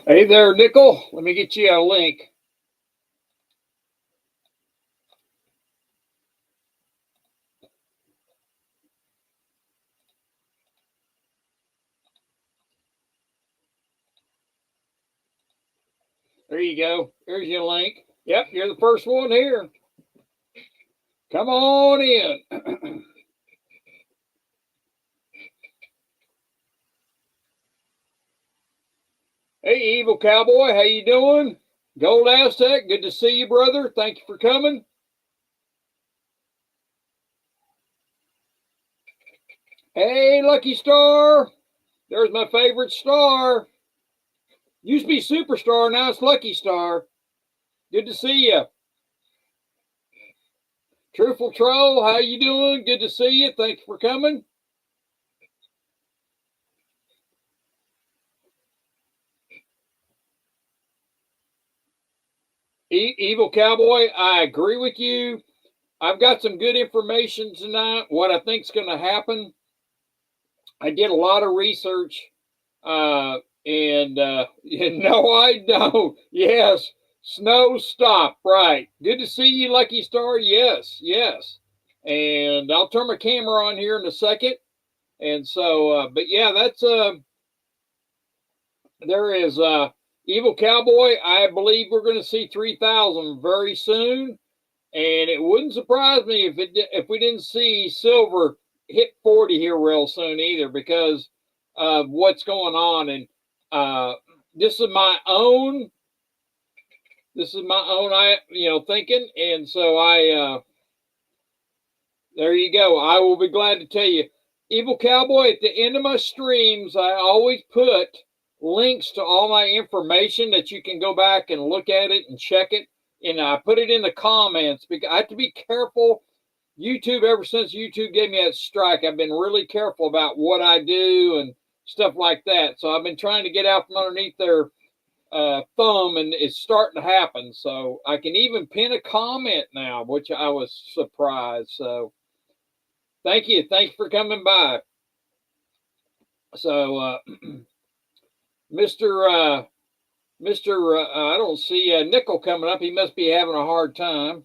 Hey there, Nickel. Let me get you a link. There you go. Here's your link. Yep, you're the first one here. Come on in. Hey, Evil Cowboy, how you doing? Gold Aztec, good to see you, brother. Thank you for coming. Hey, Lucky Star. There's my favorite star. Used to be Superstar, now it's Lucky Star. Good to see you. Truthful Troll, how you doing? Good to see you. Thanks for coming. Evil Cowboy, I agree with you. I've got some good information tonight. What I think is going to happen. I did a lot of research, and no, I don't. Yes, snow stop. Right. Good to see you, Lucky Star. Yes, yes. And I'll turn my camera on here in a second. And so, but yeah, that's there is Evil Cowboy. I believe we're going to see 3,000 very soon. And it wouldn't surprise me if we didn't see silver hit 40 here real soon either, because of what's going on. And this is my own thinking. And so there you go. I will be glad to tell you, Evil Cowboy, at the end of my streams, I always put links to all my information that you can go back and look at it and check it. And I put it in the comments because I have to be careful. YouTube, ever since YouTube gave me that strike, I've been really careful about what I do and stuff like that. So I've been trying to get out from underneath their thumb, and it's starting to happen. So I can even pin a comment now, which I was surprised. So thank you. Thank you for coming by. So Mr. I don't see Nickel coming up. He must be having a hard time.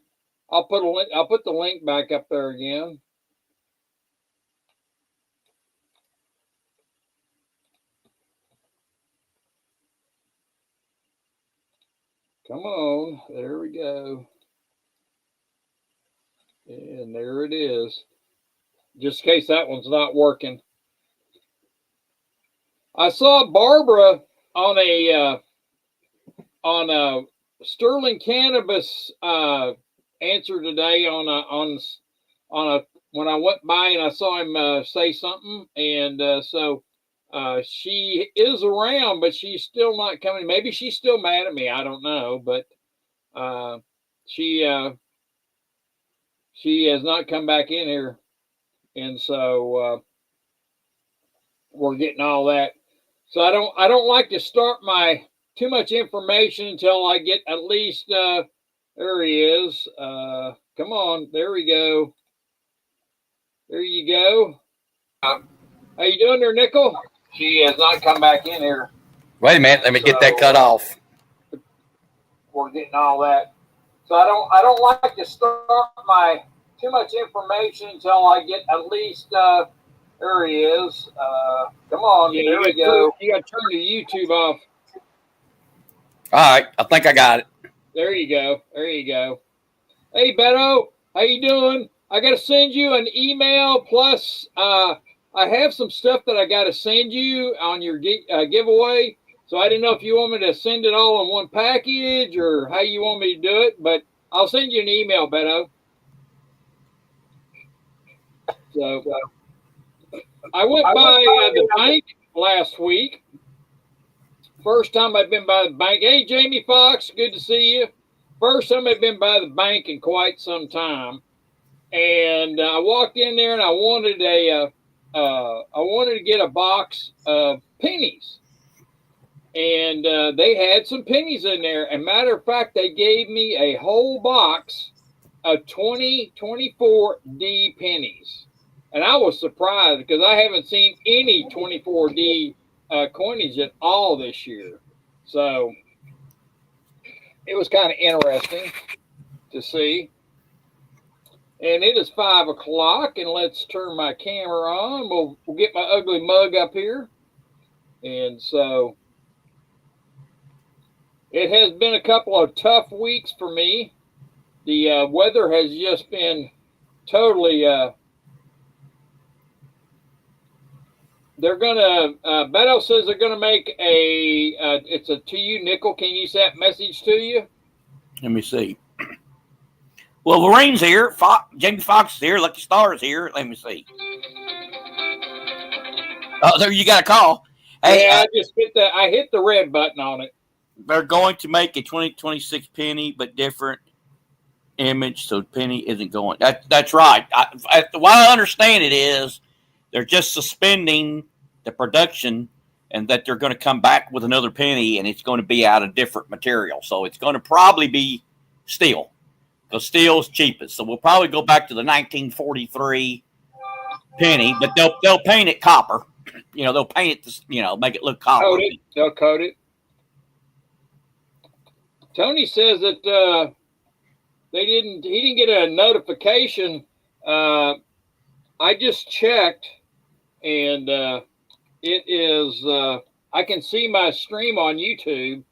I'll put the link back up there again. Come on, there we go. And there it is. Just in case that one's not working. I saw Barbara on a Sterling Cannabis answer today on a when I went by and I saw him say something, and so she is around, but she's still not coming. Maybe she's still mad at me. I don't know, but she has not come back in here, and so we're getting all that. So I don't like to start my too much information until I get at least there he is. Come on, there we go. There you go. How you doing there, Nickel? She has not come back in here. Wait a minute, let me get that cut off. We're getting all that. So I don't like to start my too much information until I get at least there he is. Come on, yeah, there we go. You got to turn the YouTube off. All right, I think I got it. There you go. There you go. Hey, Beto, how you doing? I got to send you an email. Plus, I have some stuff that I got to send you on your giveaway. So I didn't know if you want me to send it all in one package or how you want me to do it. But I'll send you an email, Beto. So I went by the bank last week. First time I've been by the bank. Hey, Jamie Fox, good to see you. First time I've been by the bank in quite some time. And I walked in there and I wanted to get a box of pennies. And they had some pennies in there. And matter of fact, they gave me a whole box of 24D pennies. And I was surprised because I haven't seen any 24D coinage at all this year. So it was kind of interesting to see. And it is 5 o'clock, and let's turn my camera on. We'll get my ugly mug up here. And so it has been a couple of tough weeks for me. The weather has just been totally. They're gonna. Beto says they're gonna make a. It's a TU nickel. Can you send that message to you? Let me see. Well, Lorraine's here. Jamie Foxx is here. Lucky Star's here. Let me see. Oh, there you got a call. Hey, yeah, I just hit the. I hit the red button on it. They're going to make a 2026 penny, but different image, so penny isn't going. That's right. What I understand it is they're just suspending the production, and that they're going to come back with another penny, and it's going to be out of different material. So it's going to probably be steel. Because steel's cheapest, so we'll probably go back to the 1943 penny, but they'll paint it copper. You know, they'll paint it, make it look copper. Coat it. They'll coat it. Tony says that he didn't get a notification. I just checked, and it is. I can see my stream on YouTube.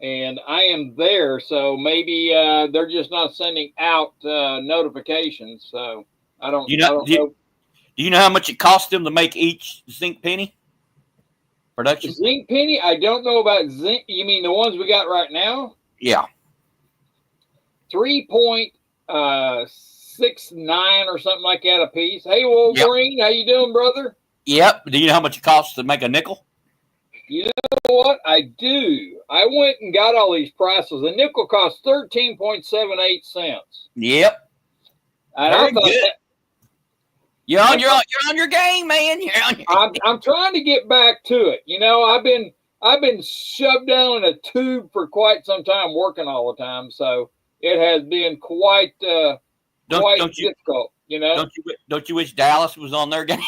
And I am there, so maybe they're just not sending out notifications. So I don't. Do you know how much it cost them to make each zinc penny production? Zinc penny? I don't know about zinc. You mean the ones we got right now? Yeah. 3.69 or something like that a piece. Hey, Wolverine, Yep. How you doing, brother? Yep. Do you know how much it costs to make a nickel? You know what? I do. I went and got all these prices. A nickel costs 13.78 cents. Yep. And I thought good. You're on your game, man. I'm trying to get back to it. You know, I've been shoved down in a tube for quite some time, working all the time. So it has been quite difficult. You know. Don't you wish Dallas was on their game?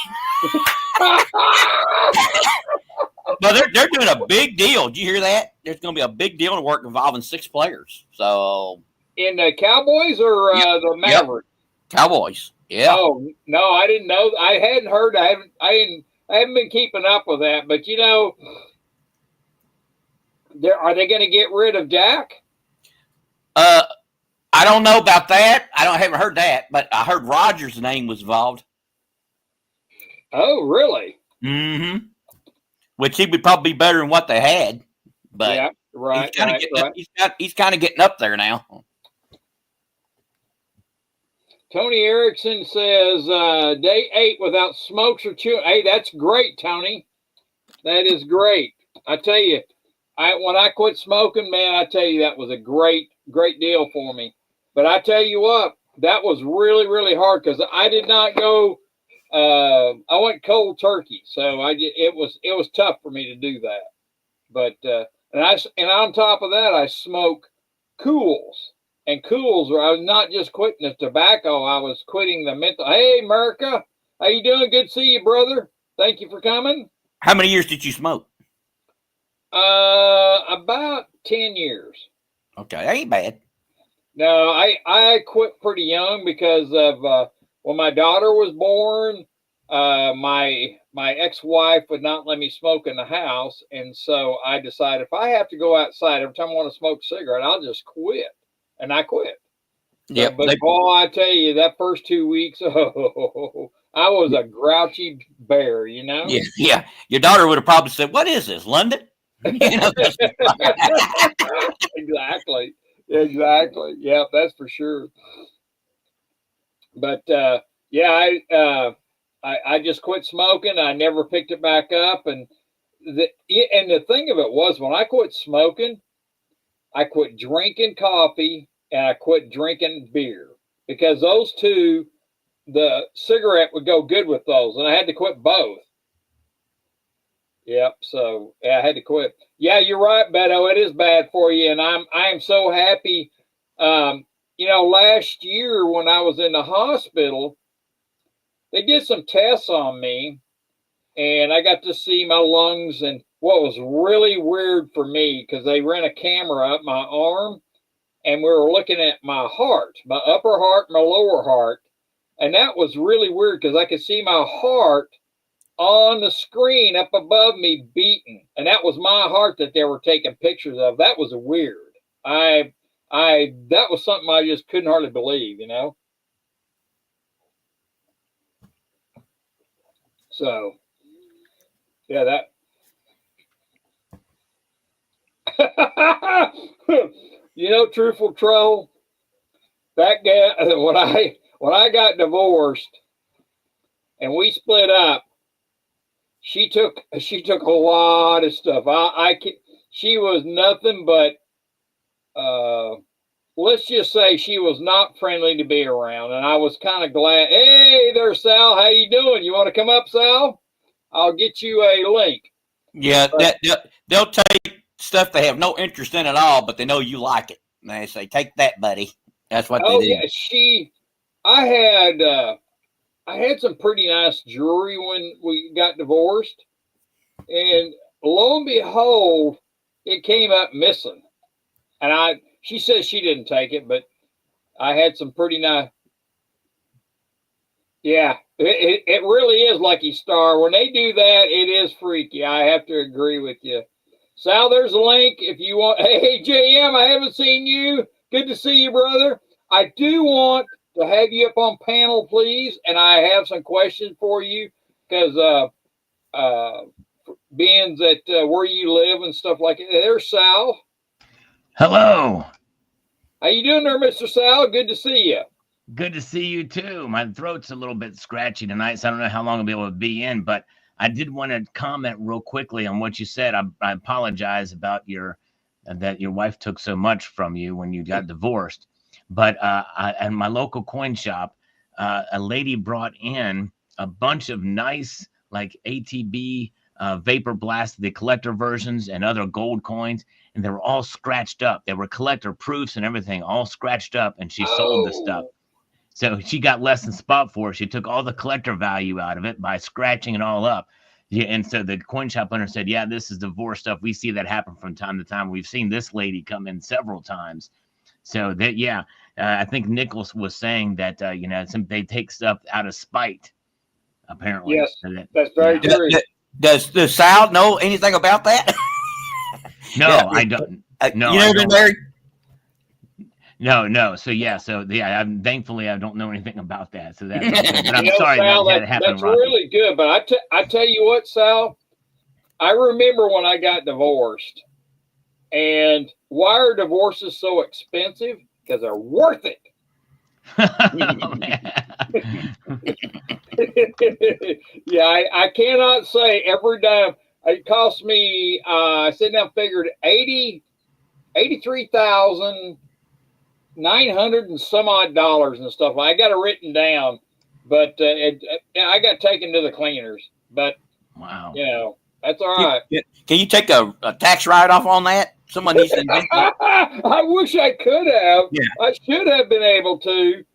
But they're doing a big deal. Did you hear that? There's going to be a big deal in work involving 6 players. So in the Cowboys or the Mavericks? Yep. Cowboys. Yeah. Oh no, I didn't know. I hadn't heard. I haven't been keeping up with that. But you know, are they going to get rid of Dak? I don't know about that. Haven't heard that, but I heard Rodgers' name was involved. Oh, really? Mm-hmm. Which he would probably be better than what they had, but yeah, right. He's kind of getting up there now. Tony Erickson says day 8 without smokes or chewing. Hey, that's great, Tony. That is great. I tell you, when I quit smoking, man, I tell you that was a great deal for me. But I tell you what, that was really, really hard because I did not go. I went cold turkey, so it was tough for me to do that. But and on top of that, I smoke Cools, and Cools I was not just quitting the tobacco, I was quitting the menthol. Hey, America, how you doing? Good to see you, brother. Thank you for coming. How many years did you smoke? About 10 years. Okay, that ain't bad. No, I quit pretty young because of. When my daughter was born, my ex-wife would not let me smoke in the house, and so I decided if I have to go outside every time I want to smoke a cigarette, I'll just quit, and I quit. Yeah, but I tell you, that first 2 weeks, I was a grouchy bear, you know. Yeah. Your daughter would have probably said, "What is this, London?" Exactly. Yeah, that's for sure. But I just quit smoking. I never picked it back up, and the thing of it was, when I quit smoking, I quit drinking coffee and I quit drinking beer because those two, the cigarette would go good with those, and I had to quit both. Yep. So I had to quit. Yeah, you're right, Beto. It is bad for you, and I am so happy. You know, last year when I was in the hospital, they did some tests on me, and I got to see my lungs. And what was really weird for me, because they ran a camera up my arm, and we were looking at my heart, my upper heart, my lower heart, and that was really weird because I could see my heart on the screen up above me beating, and that was my heart that they were taking pictures of. That was weird. That was something I just couldn't hardly believe, you know. So, yeah, that. You know, truthful troll. That guy, when I got divorced and we split up, she took a lot of stuff. She was nothing but let's just say she was not friendly to be around, and I was kind of glad. Hey there, Sal, how you doing? You want to come up, Sal? I'll get you a link. Yeah, they'll take stuff they have no interest in at all, but they know you like it. And they say, "Take that, buddy." That's what they do. Yeah, I had some pretty nice jewelry when we got divorced, and lo and behold, it came up missing. And she says she didn't take it, but I had some pretty nice. Yeah, it really is Lucky Star. When they do that, it is freaky. I have to agree with you. Sal, there's a link if you want. Hey, JM, I haven't seen you. Good to see you, brother. I do want to have you up on panel, please, and I have some questions for you because being that where you live and stuff like that. There's Sal. Hello. How you doing there, Mr. Sal? Good to see you. Good to see you too. My throat's a little bit scratchy tonight, so I don't know how long I'll be able to be in, but I did want to comment real quickly on what you said. I apologize about that your wife took so much from you when you got divorced. But at my local coin shop, a lady brought in a bunch of nice like ATB Vapor Blast, the collector versions, and other gold coins, and they were all scratched up. They were collector proofs and everything, all scratched up, and she sold the stuff. So she got less than spot for it. She took all the collector value out of it by scratching it all up. Yeah, and so the coin shop owner said, yeah, this is divorce stuff. We see that happen from time to time. We've seen this lady come in several times. So that, yeah, I think Nicholas was saying that, they take stuff out of spite, apparently. Yes, so that's very true. Does Sal know anything about that? No, yeah. I don't. No, you never been married? No. So yeah, thankfully I don't know anything about that. So that's but I'm sorry Sal, that happened. That's really good. But I tell you what, Sal, I remember when I got divorced, and why are divorces so expensive? Because they're worth it. Yeah, I cannot say every dime. It cost me. I sat down and figured $83,900 and some odd dollars and stuff. I got it written down, but I got taken to the cleaners. But wow, that's all right. Can you take a tax write-off on that? Someone needs to invent that. I wish I could have. Yeah. I should have been able to.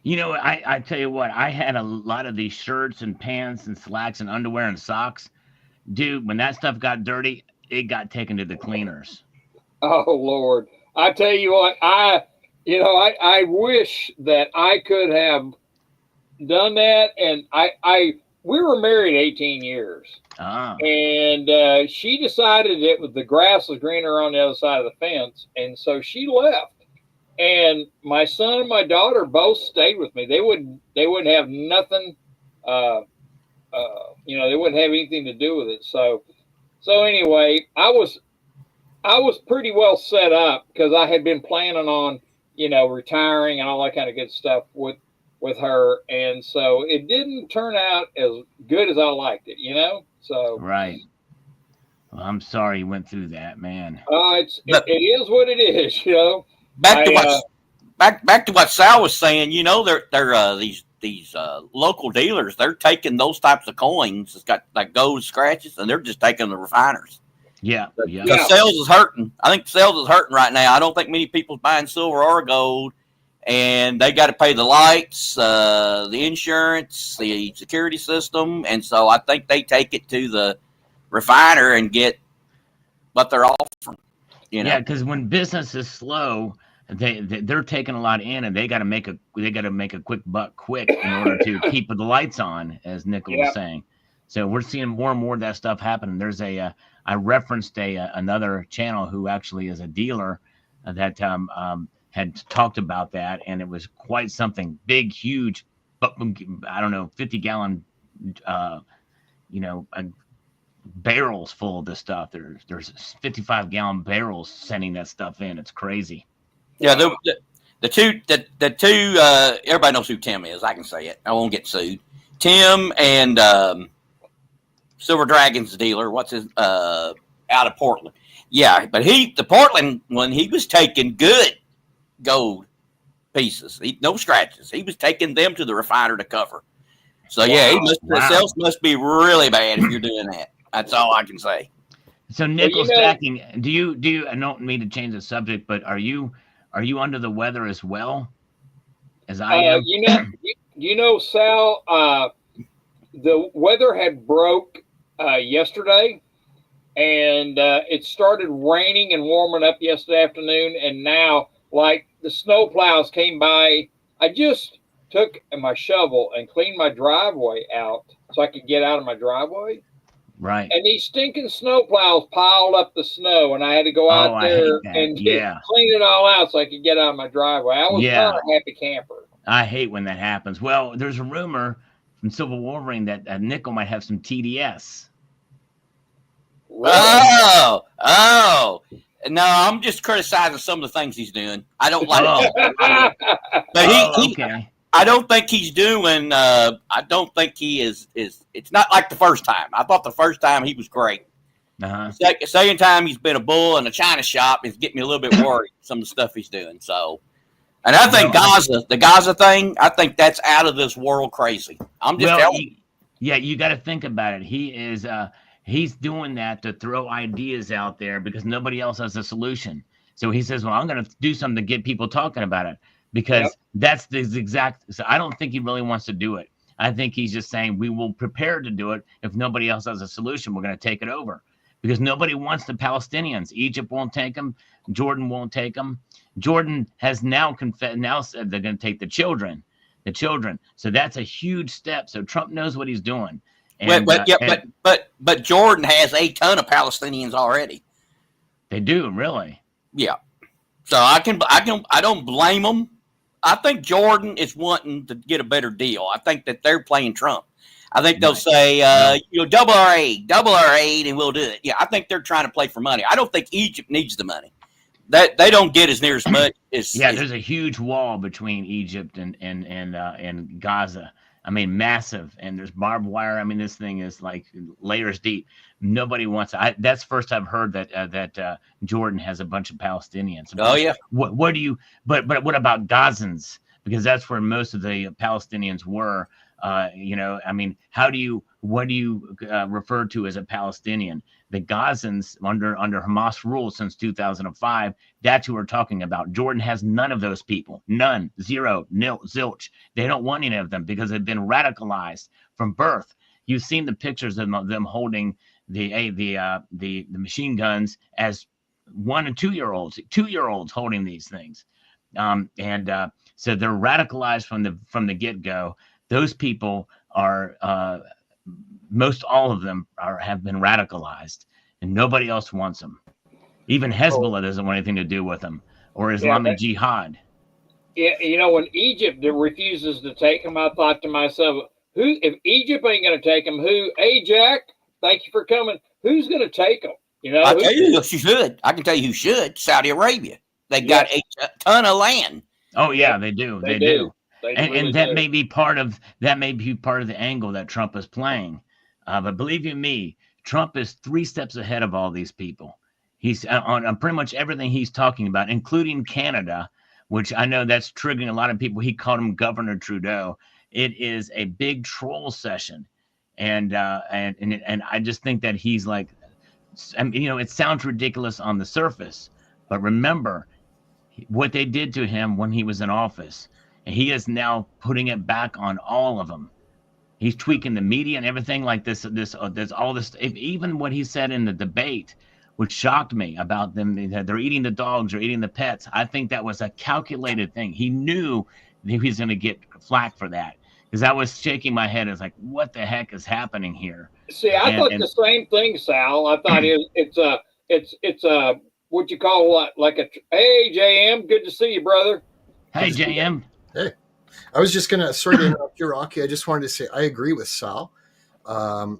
I tell you what, I had a lot of these shirts and pants and slacks and underwear and socks. Dude, when that stuff got dirty, it got taken to the cleaners. Oh, Lord. I tell you what, I wish that I could have done that. And we were married 18 years. Ah. And she decided the grass was greener on the other side of the fence. And so she left. And my son and my daughter both stayed with me. They wouldn't have nothing, they wouldn't have anything to do with it. So anyway, I was pretty well set up because I had been planning on, retiring and all that kind of good stuff with her. And so it didn't turn out as good as I liked it, so. Right. Well, I'm sorry you went through that, man. It is what it is, Back to what Sal was saying, they're these local dealers, they're taking those types of coins that's got like gold scratches, and they're just taking the refiners. Yeah. Because sales is hurting. I think sales is hurting right now. I don't think many people's buying silver or gold, and they got to pay the lights, the insurance, the security system, and so I think they take it to the refiner and get what they're offering. You know? Yeah, because when business is slow, they're taking a lot in, and they got to make a quick buck quick in order to keep the lights on, as Nickel was saying. So we're seeing more and more of that stuff happening. There's I referenced another channel who actually is a dealer that had talked about that, and it was quite something. Big, huge, I don't know, 50-gallon, barrels full of this stuff. There's 55-gallon barrels sending that stuff in. It's crazy. Yeah, the two everybody knows who Tim is. I can say it. I won't get sued. Tim and Silver Dragon's dealer. What's his out of Portland? Yeah, but the Portland one, he was taking good gold pieces. No scratches. He was taking them to the refiner to cover. So yeah, the sales must be really bad if you're doing that. That's all I can say. So nickel stacking. Do you? I don't mean to change the subject, but are you under the weather as well as I am? Sal. The weather had broke yesterday, and it started raining and warming up yesterday afternoon, and now like the snow plows came by. I just took my shovel and cleaned my driveway out so I could get out of my driveway. Right. And these stinking snow plows piled up the snow, and I had to go out there and clean it all out so I could get out of my driveway. I was not a happy camper. I hate when that happens. Well, there's a rumor from Silver Wolverine that Nickel might have some TDS. Really? Oh. No, I'm just criticizing some of the things he's doing. I don't like it. But okay. I don't think he's doing. I don't think he is. It's not like the first time. I thought the first time he was great. Second time he's been a bull in a china shop is getting me a little bit worried. Some of the stuff he's doing. So, and I think the Gaza thing. I think that's out of this world crazy. I'm just telling you. Yeah, you got to think about it. He is. He's doing that to throw ideas out there because nobody else has a solution. So he says, "Well, I'm going to do something to get people talking about it." Because that's the exact. So I don't think he really wants to do it. I think he's just saying we will prepare to do it if nobody else has a solution. We're going to take it over because nobody wants the Palestinians. Egypt won't take them. Jordan won't take them. Jordan has now said they're going to take the children. So that's a huge step. So Trump knows what he's doing. And, but Jordan has a ton of Palestinians already. They do, really. Yeah. So I don't blame them. I think Jordan is wanting to get a better deal. I think that they're playing Trump. I think they'll say, double our aid, and we'll do it. Yeah, I think they're trying to play for money. I don't think Egypt needs the money. That they don't get as near as much as. There's a huge wall between Egypt and Gaza. I mean, massive, and there's barbed wire. I mean, this thing is like layers deep. Nobody wants. That's first I've heard that Jordan has a bunch of Palestinians. What do you? But what about Gazans? Because that's where most of the Palestinians were. I mean, what do you refer to as a Palestinian? The Gazans under Hamas rule since 2005. That's who we're talking about. Jordan has none of those people. None. Zero. Nil. Zilch. They don't want any of them because they've been radicalized from birth. You've seen the pictures of them holding the machine guns as 1 and 2 year olds. 2-year-olds holding these things, so they're radicalized from the get go. Those people are most all of them have been radicalized, and nobody else wants them. Even Hezbollah doesn't want anything to do with them, or Islamic Jihad. Yeah, when Egypt refuses to take them, I thought to myself, if Egypt ain't going to take them, who? Hey, Jack, thank you for coming. Who's going to take them? I'll tell you who should. I can tell you who should. Saudi Arabia. They got a ton of land. Oh yeah, they do. They do. And that may be part of the angle that Trump is playing. But believe you me, Trump is 3 steps ahead of all these people. He's on pretty much everything he's talking about, including Canada, which I know that's triggering a lot of people. He called him Governor Trudeau. It is a big troll session, and I just think that he's like, it sounds ridiculous on the surface, but remember what they did to him when he was in office. And he is now putting it back on all of them. He's tweaking the media and everything like this. There's all this. Even what he said in the debate, which shocked me about them, they're eating the dogs or eating the pets. I think that was a calculated thing. He knew that he was going to get flack for that, because I was shaking my head. It's like, what the heck is happening here? See, I thought the same thing, Sal. I thought it's what you call like a hey JM, good to see you, brother. Hey JM. Hey, I was just gonna sorry to interrupt you, Rocky. I just wanted to say I agree with Sal,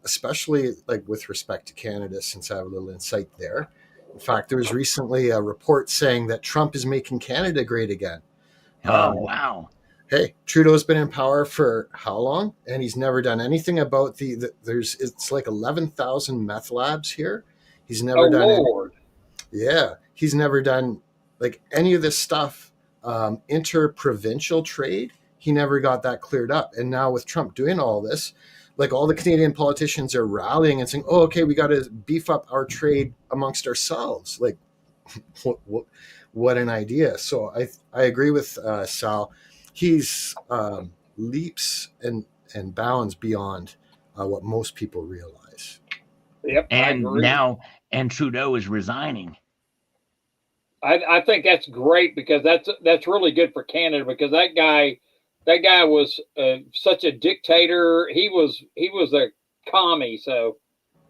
especially like with respect to Canada, since I have a little insight there. In fact, there was recently a report saying that Trump is making Canada great again. Oh wow. Hey, Trudeau's been in power for how long? And he's never done anything about it's like 11,000 meth labs here. He's never done he's never done like any of this stuff, interprovincial trade. He never got that cleared up. And now with Trump doing all this, like all the Canadian politicians are rallying and saying, oh, okay, we got to beef up our trade amongst ourselves. Like what an idea. So I agree with Sal. He's leaps and bounds beyond what most people realize. Yep, and Trudeau is resigning. I think that's great, because that's really good for Canada, because that guy was such a dictator. He was a commie, so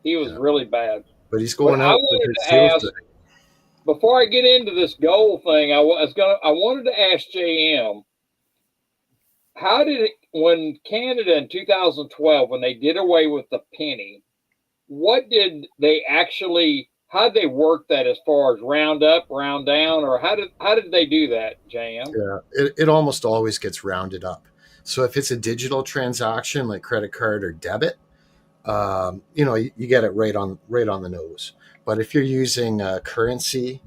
he was really bad. But he's going out. I wanted to ask, before I get into this gold thing, I wanted to ask JM. How did when Canada in 2012, when they did away with the penny, what did they actually, how did they work that as far as round up, round down, or how did they do that, JM? Yeah, it almost always gets rounded up. So if it's a digital transaction like credit card or debit, you get it right on the nose. But if you're using currency,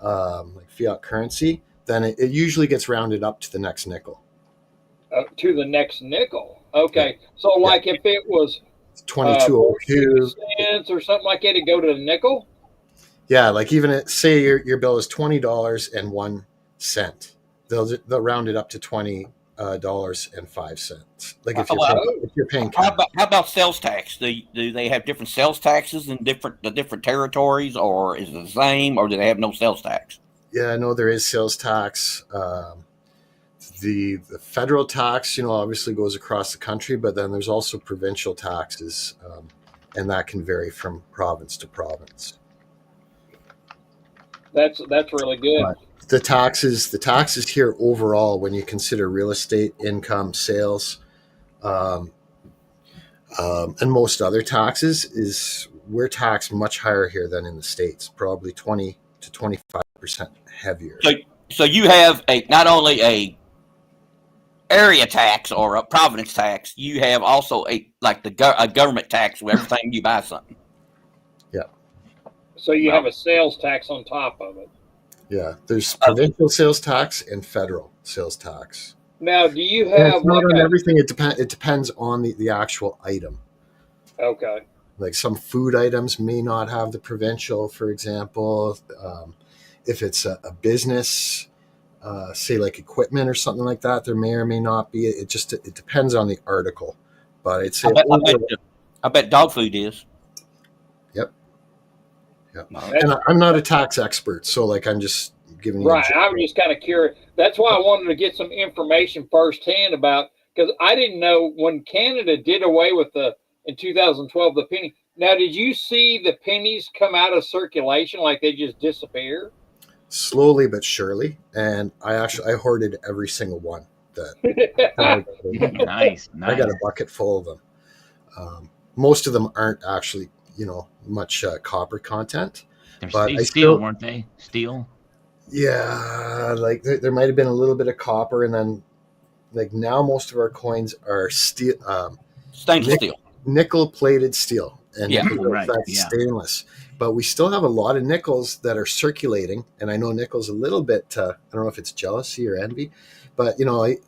like fiat currency, then it usually gets rounded up to the next nickel. To the next nickel. Okay. Yeah. So like if it was 22.02 cents or something like that, it'd go to the nickel? Yeah, like even say your bill is $20.01. They'll round it up to $20.05. Like if you're paying how about sales tax? Do they have different sales taxes in the different territories, or is it the same, or do they have no sales tax? Yeah, no, there is sales tax. The federal tax, obviously goes across the country, but then there's also provincial taxes, and that can vary from province to province. That's really good. But the taxes here overall, when you consider real estate income, sales, and most other taxes, we're taxed much higher here than in the States, probably 20 to 25% heavier. So you have not only a area tax or a province tax, you have also a government tax with everything you buy something. Yeah. So you have a sales tax on top of it. Yeah, there's provincial sales tax and federal sales tax. Now, do you have? It's not on everything. It depends on the actual item. Okay. Like some food items may not have the provincial, for example. If it's a business, say like equipment or something like that, there may or may not be. It depends on the article. But it's I bet dog food is. Yep. And I'm not a tax expert, so like I'm just giving you. Right. I was just kind of curious. That's why I wanted to get some information firsthand about, because I didn't know when Canada did away with in 2012 the penny. Now, did you see the pennies come out of circulation, like they just disappear? Slowly but surely, and I hoarded every single one. Nice. I got a bucket full of them. Most of them aren't actually, much copper content. They're steel, weren't they? Steel. Yeah, like there might have been a little bit of copper, and then like now most of our coins are steel, stainless steel, nickel-plated steel, and that's stainless. But we still have a lot of nickels that are circulating, and I know Nickel's a little bit. I don't know if it's jealousy or envy, but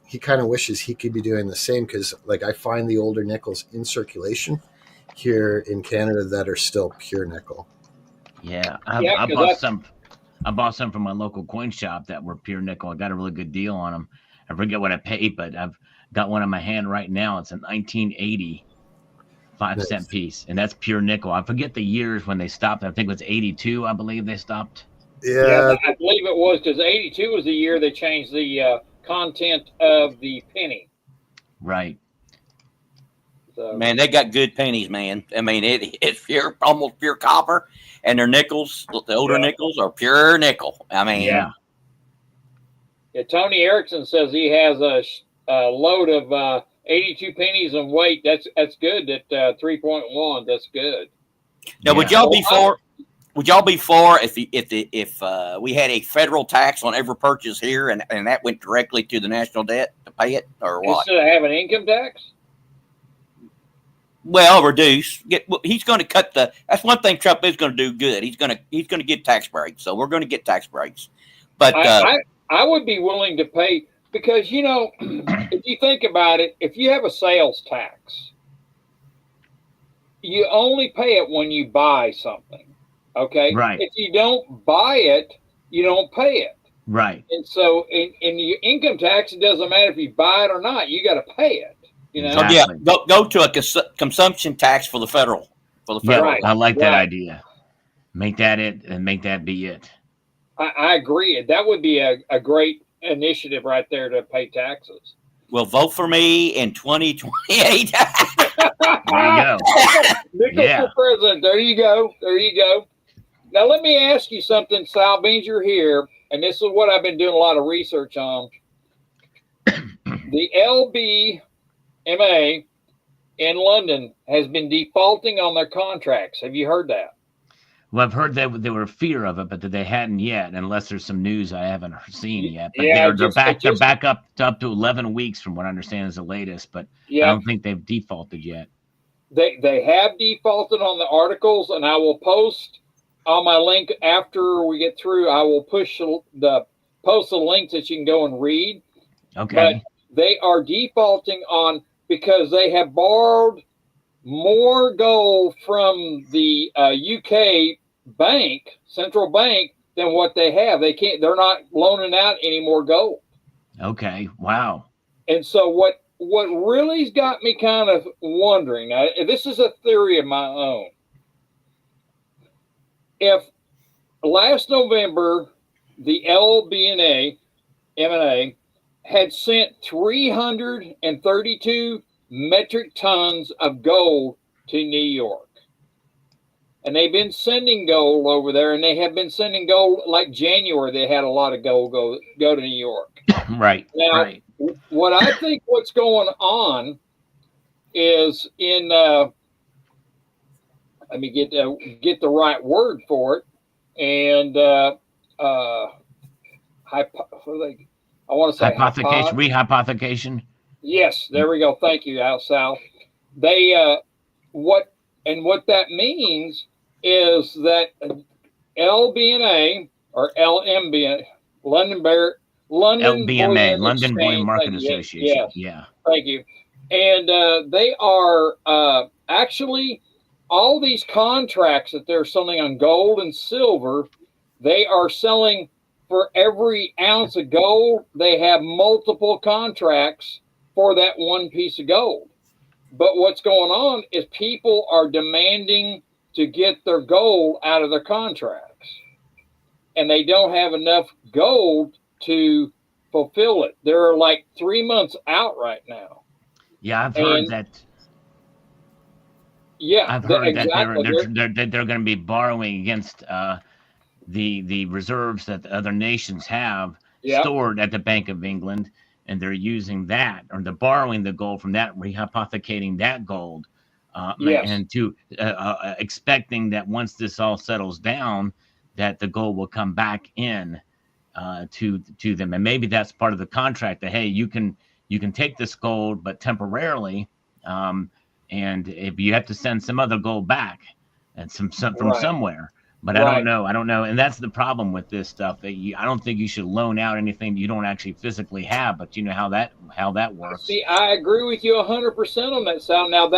he kind of wishes he could be doing the same, because like I find the older nickels in circulation here in Canada that are still pure nickel. Yeah, I bought some. I bought some from my local coin shop that were pure nickel. I got a really good deal on them. I forget what I paid, but got one in my hand right now. It's a 1980 5-cent piece, and that's pure nickel. I forget the years when they stopped. I think it was 82. I believe they stopped. Yeah, I believe it was, because 82 was the year they changed the content of the penny. Right. So, Man, they got good pennies, man. I mean, it's pure, almost pure copper, and their nickels, the older nickels, are pure nickel. I mean, Yeah. Tony Erickson says he has a load of 82 pennies in weight. That's good. At 3.1, that's good. now would y'all be for? Would y'all be for if we had a federal tax on every purchase here, and that went directly to the national debt to pay it, or what? Instead of having income tax? Well, reduce. He's going to cut the. That's one thing Trump is going to do good. He's going to get tax breaks. So we're going to get tax breaks. But I would be willing to pay, because if you think about it, if you have a sales tax, you only pay it when you buy something. Okay. Right. If you don't buy it, you don't pay it. Right. And so in your income tax, it doesn't matter if you buy it or not. You got to pay it. Exactly. Yeah, go to a consumption tax for the federal. Yeah, right. I like that idea. Make that it, and make that be it. I agree. That would be a great initiative right there to pay taxes. Well, vote for me in 2028. There you go. Nichols for president. There you go. There you go. Now, let me ask you something, Sal Beans, you're here, and this is what I've been doing a lot of research on. The LBMA in London has been defaulting on their contracts. Have you heard that? Well, I've heard that they were a fear of it, but that they hadn't yet, unless there's some news I haven't seen yet. But they're back up to 11 weeks from what I understand is the latest, but I don't think they've defaulted yet. They have defaulted on the articles, and I will post on my link after we get through. I will post the links that you can go and read. Okay. But they are defaulting on because they have borrowed more gold from the UK central bank, than what they have. They're not loaning out any more gold. Okay. Wow. And so what really's got me kind of wondering, now, this is a theory of my own. If last November the LBMA had sent 332 metric tons of gold to New York, and they've been sending gold over there, and they have been sending gold, like January, they had a lot of gold go to New York. Right. Now, what I think what's going on is let me get the right word for it, and I want to say rehypothecation. Yes, there we go. Thank you, Sal. They what that means is that LBMA or LMBA, London LBMA, London Bullion Market Association. Yes. Yeah. Thank you. And they are actually, all these contracts that they're selling on gold and silver, they are selling for every ounce of gold. They have multiple contracts for that one piece of gold. But what's going on is people are demanding to get their gold out of their contracts, and they don't have enough gold to fulfill it. They're like 3 months out right now. Yeah, I've heard that. Yeah, I've heard exactly. that they're going to be borrowing against the reserves that the other nations have stored at the Bank of England, and they're using that, or they're borrowing the gold from that, rehypothecating that gold, and to expecting that once this all settles down, that the gold will come back in to them, and maybe that's part of the contract that, hey, you can take this gold, but temporarily, and if you have to send some other gold back, and from somewhere. But I don't know, and that's the problem with this stuff. I don't think you should loan out anything you don't actually physically have. But you know how that works. See, I agree with you 100% on that, Sal. Now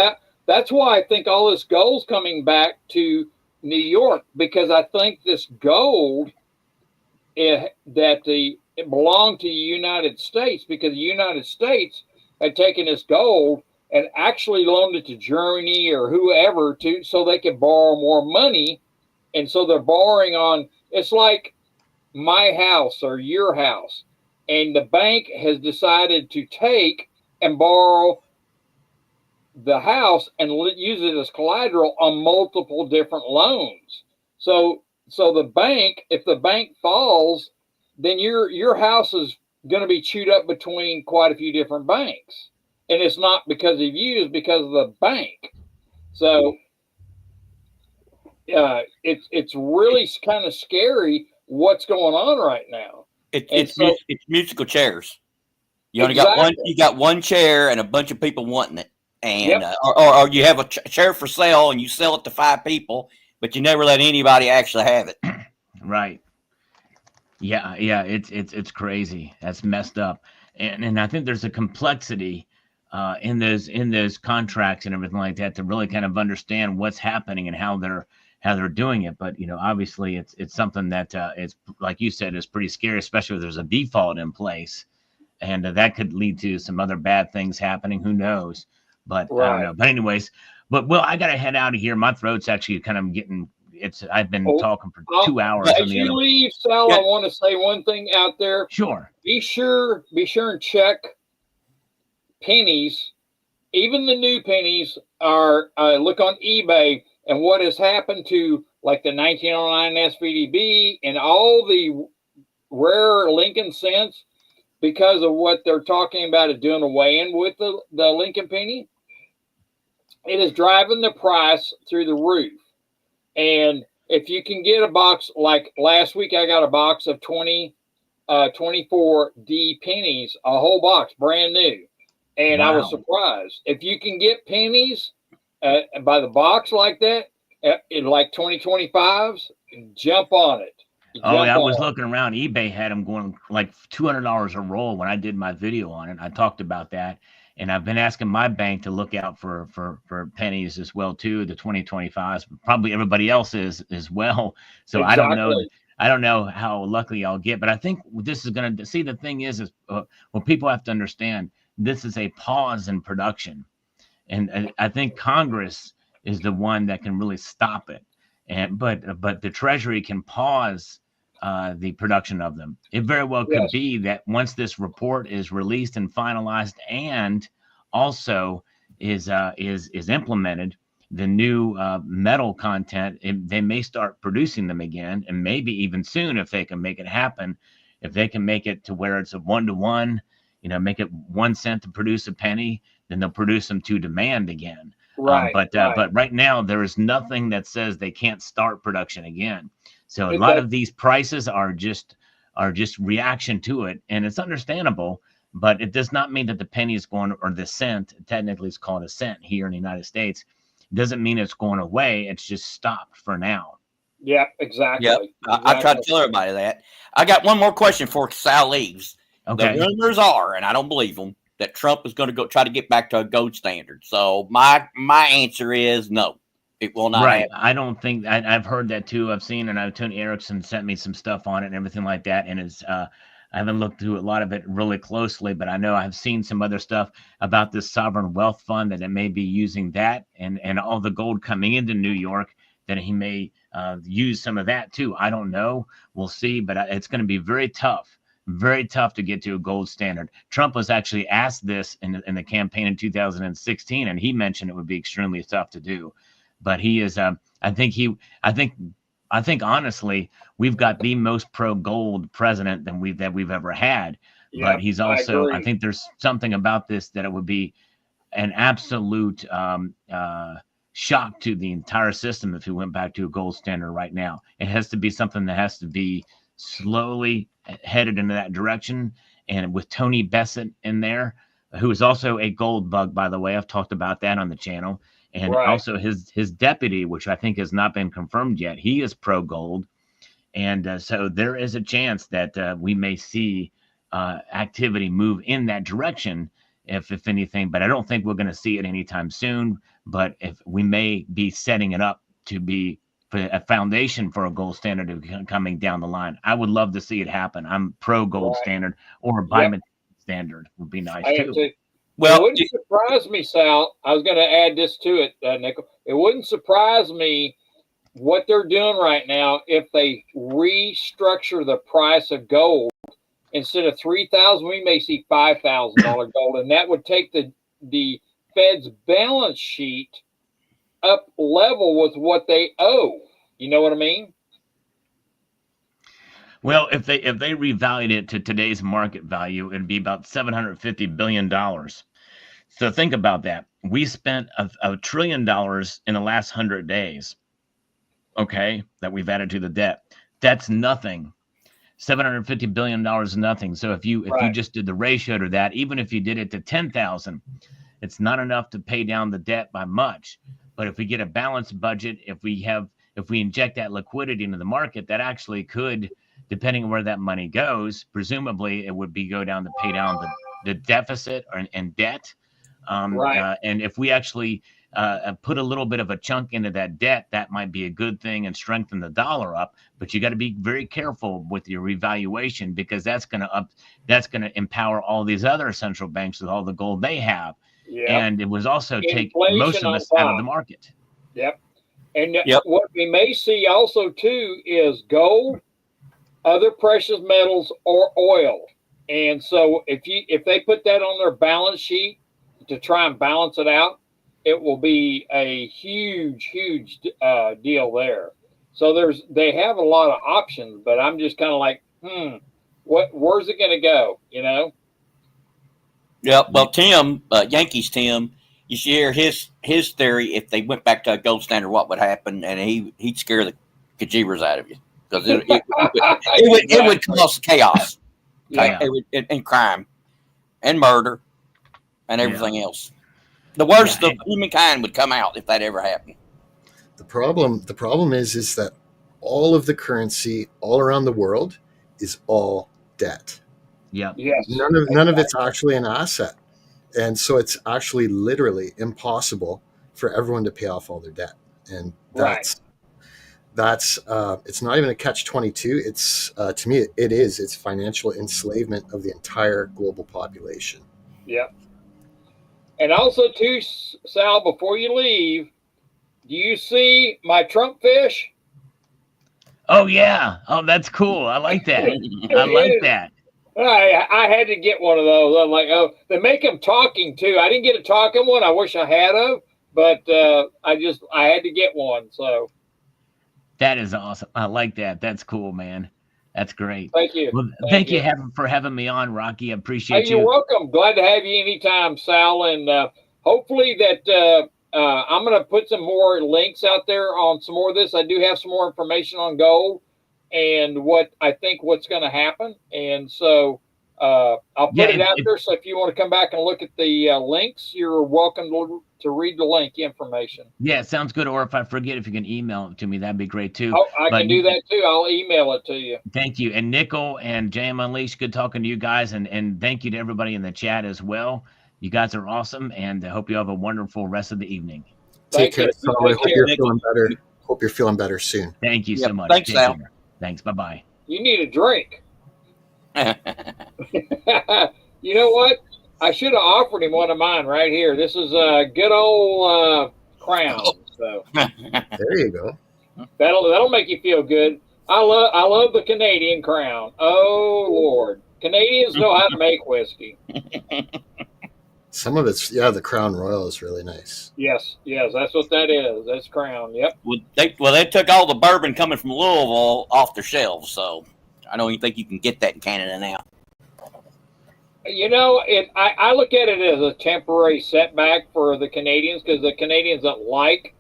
that's why I think all this gold's coming back to New York, because I think this gold it belonged to the United States, because the United States had taken this gold and actually loaned it to Germany or whoever so they could borrow more money. And so they're borrowing on, it's like my house or your house. And the bank has decided to take and borrow the house and use it as collateral on multiple different loans. So the bank, if the bank falls, then your house is going to be chewed up between quite a few different banks. And it's not because of you, it's because of the bank. So it's really kind of scary what's going on right now. It's musical chairs. You only Exactly. you got one chair and a bunch of people wanting it, and Yep. or you have a chair for sale and you sell it to 5 people, but you never let anybody actually have it. Right. Yeah, it's crazy. That's messed up, and I think there's a complexity in those contracts and everything like that to really kind of understand what's happening and how they're doing it. But obviously, it's something that it's like you said is pretty scary, especially if there's a default in place, and that could lead to some other bad things happening. Who knows? But I don't know. But anyways, but Will, I gotta head out of here. My throat's actually kind of getting. I've been talking for 2 hours. As you leave, Sal, I want to say one thing out there. Sure. Be sure and check pennies. Even the new pennies are look on eBay, and what has happened to like the 1909 SVDB and all the rare Lincoln cents because of what they're talking about of doing away in with the Lincoln penny. It is driving the price through the roof. And if you can get a box, like last week, I got a box of 24 D pennies, a whole box, brand new. And wow. I was surprised. If you can get pennies by the box like that, in like 2025s, jump on it. I was looking around. eBay had them going like $200 a roll when I did my video on it. I talked about that. And I've been asking my bank to look out for pennies as well too, the 2025s. Probably everybody else is as well. So exactly. I don't know how lucky I'll get, but I think this is going to see. The thing is what people have to understand. This is a pause in production, and I think Congress is the one that can really stop it. But the Treasury can pause the production of them. It very well could be that once this report is released and finalized, and also is implemented, the new metal content, they may start producing them again, and maybe even soon if they can make it happen. If they can make it to where it's a 1-to-1, make it 1 cent to produce a penny, then they'll produce them to demand again. Right. But right now there is nothing that says they can't start production again. So a lot of these prices are just reaction to it, and it's understandable. But it does not mean that the penny is going, or the cent, technically it's called a cent here in the United States, doesn't mean it's going away. It's just stopped for now. Yeah, exactly. Yep. I try to tell everybody that. I got one more question for Sal leaves. Okay. The rumors are, and I don't believe them, that Trump is going to go try to get back to a gold standard. So my answer is no, it will not happen. I don't think I've heard that too. I've seen, and Tony Erickson sent me some stuff on it and everything like that. And it's I haven't looked through a lot of it really closely, but I know I've seen some other stuff about this sovereign wealth fund, that it may be using that and all the gold coming into New York, that he may use some of that too. I don't know. We'll see, but it's going to be very tough to get to a gold standard. Trump was actually asked this in the campaign in 2016, and he mentioned it would be extremely tough to do. But he is, I think honestly, we've got the most pro-gold president that we've ever had. Yeah, but he's also, I think there's something about this that it would be an absolute shock to the entire system if he went back to a gold standard right now. It has to be something that has to be slowly headed into that direction. And with Tony Bessent in there, who is also a gold bug, by the way, I've talked about that on the channel. And also his deputy, which I think has not been confirmed yet, he is pro-gold. And so there is a chance that we may see activity move in that direction, if anything. But I don't think we're going to see it anytime soon. But if we may be setting it up to be a foundation for a gold standard coming down the line. I would love to see it happen. I'm pro-gold standard, or a biometric standard would be nice too. It wouldn't surprise me, Sal. I was going to add this to it, Nickel. It wouldn't surprise me what they're doing right now if they restructure the price of gold. Instead of $3,000, we may see $5,000 gold, and that would take the Fed's balance sheet up level with what they owe. You know what I mean? Well, if they revalued it to today's market value, it'd be about $750 billion. So think about that. We spent $1 trillion in the last 100 days. Okay, that we've added to the debt. That's nothing. $750 billion is nothing. So if you just did the ratio to that, even if you did it to 10,000, it's not enough to pay down the debt by much. But if we get a balanced budget, if we inject that liquidity into the market, that actually could, depending on where that money goes, presumably it would go down to pay down the deficit and debt. And if we actually put a little bit of a chunk into that debt, that might be a good thing and strengthen the dollar up. But you got to be very careful with your revaluation, because that's going to empower all these other central banks with all the gold they have. Yep. And it was also take most of us out of the market. Yep. And what we may see also too is gold, other precious metals, or oil. And so if they put that on their balance sheet to try and balance it out, it will be a huge deal there. So they have a lot of options, but I'm just kind of like, where's it going to go? You know? Yeah. Well, Tim, Yankees Tim, you should hear his theory. If they went back to a gold standard, what would happen? And he'd scare the kajibers out of you, because it would cause chaos, and crime, and murder, and everything else. The worst of humankind would come out if that ever happened. The problem is that all of the currency all around the world is all debt. Yeah. Yes. None of it's actually an asset. And so it's actually literally impossible for everyone to pay off all their debt. And that's it's not even a catch-22. It's to me it's financial enslavement of the entire global population. Yep. And also too, Sal, before you leave, do you see my Trump fish? Oh yeah. Oh, that's cool. I like that. I like that. I had to get one of those. I'm like, oh, they make them talking too. I didn't get a talking one. I wish I had of, but I had to get one. So that is awesome. I like that. That's cool, man. That's great. Thank you. Well, thank you for having me on, Rocky. I appreciate you. You're welcome. Glad to have you anytime, Sal. And hopefully that I'm going to put some more links out there on some more of this. I do have some more information on gold and what's going to happen. And so I'll put it out there. So if you want to come back and look at the links, you're welcome to read the link information. Yeah, sounds good. Or if I forget, if you can email it to me, that'd be great too. Oh, I can do that too. I'll email it to you. Thank you. And Nickel and JM Unleashed, good talking to you guys. And thank you to everybody in the chat as well. You guys are awesome. And I hope you have a wonderful rest of the evening. Take care. I hope you're feeling better. Hope you're feeling better soon. Thank you so much. Thanks, Sal. Thanks. Bye-bye. You need a drink. You know what? I should have offered him one of mine right here. This is a good old Crown. So there you go. That'll make you feel good. I love the Canadian Crown. Oh Lord, Canadians know how to make whiskey. Some of it's the Crown Royal is really nice. Yes, that's what that is. That's Crown. Yep. Well, they took all the bourbon coming from Louisville off their shelves, so I don't even think you can get that in Canada now. You know, I look at it as a temporary setback for the Canadians, because the Canadians don't like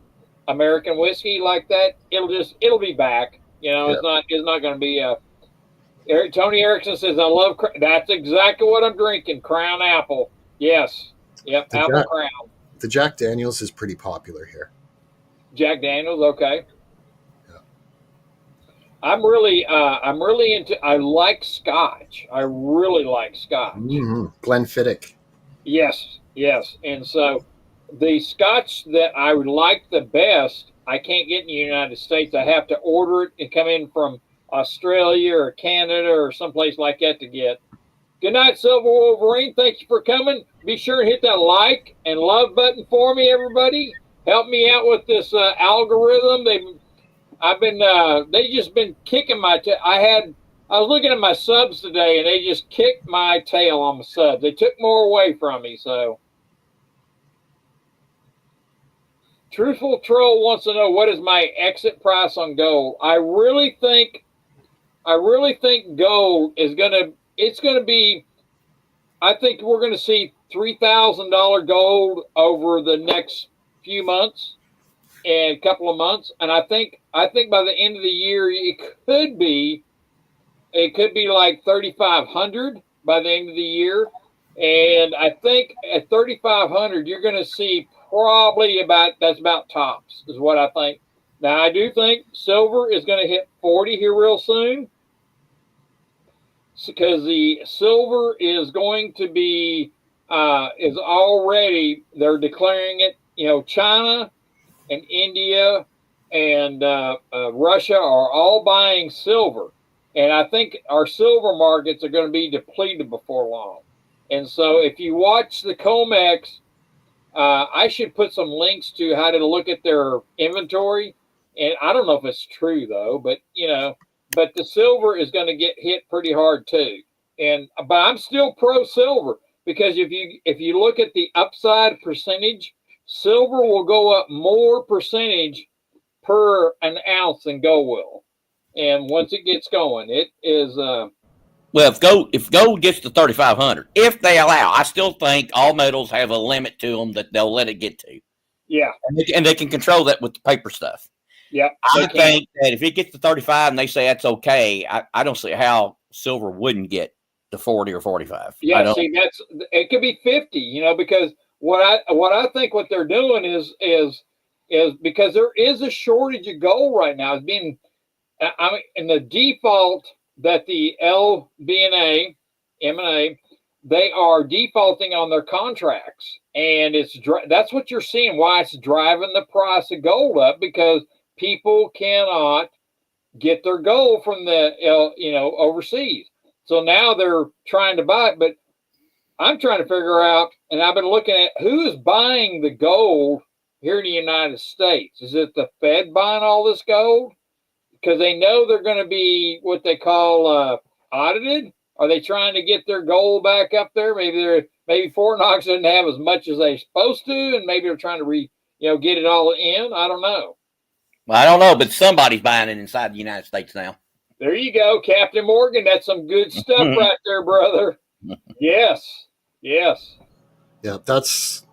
American whiskey like that. It'll be back. You know, it's not going to be Tony Erickson says, I love, that's exactly what I'm drinking. Crown Apple. Yes. Yep. Apple Crown. The Jack Daniels is pretty popular here. Jack Daniels. Okay. I'm really into. I like Scotch. I really like Scotch. Mm-hmm. Glenfiddich. Yes. And so, the Scotch that I would like the best, I can't get in the United States. I have to order it and come in from Australia or Canada or someplace like that to get. Good night, Silver Wolverine. Thank you for coming. Be sure and hit that like and love button for me, everybody. Help me out with this algorithm. They just been kicking my tail. I was looking at my subs today, and they just kicked my tail on the subs. They took more away from me. So, Truthful Troll wants to know, what is my exit price on gold. I really think gold is gonna be. I think we're gonna see $3,000 gold over the next few months. And a couple of months, and I think by the end of the year it could be like 3,500 by the end of the year, and I think at 3,500 you're going to see probably that's about tops is what I think. Now I do think silver is going to hit 40 here real soon, because the silver is going to be is already, they're declaring it. China and India and Russia are all buying silver. And I think our silver markets are going to be depleted before long. And so if you watch the COMEX, I should put some links to how to look at their inventory. And I don't know if it's true, though, but the silver is going to get hit pretty hard, too. But I'm still pro silver, because if you look at the upside percentage, silver will go up more percentage per an ounce than gold will. And once it gets going, it is. Well, if gold gets to 3,500, if they allow, I still think all metals have a limit to them that they'll let it get to. Yeah. And they can control that with the paper stuff. Yeah. I think that if it gets to 35 and they say that's okay, I don't see how silver wouldn't get to 40 or 45. Yeah. See, it could be 50. Because what I think what they're doing is because there is a shortage of gold right now. It's being, in the default that the LBNA, M&A, they are defaulting on their contracts, and that's what you're seeing. Why it's driving the price of gold up, because people cannot get their gold from the overseas. So now they're trying to buy it, but I'm trying to figure out, and I've been looking at who is buying the gold here in the United States. Is it the Fed buying all this gold? Because they know they're going to be what they call audited. Are they trying to get their gold back up there? Maybe Fort Knox doesn't have as much as they're supposed to, and maybe they're trying to get it all in. I don't know. Well, I don't know, but somebody's buying it inside the United States now. There you go, Captain Morgan. That's some good stuff right there, brother. Yes. Yeah, that's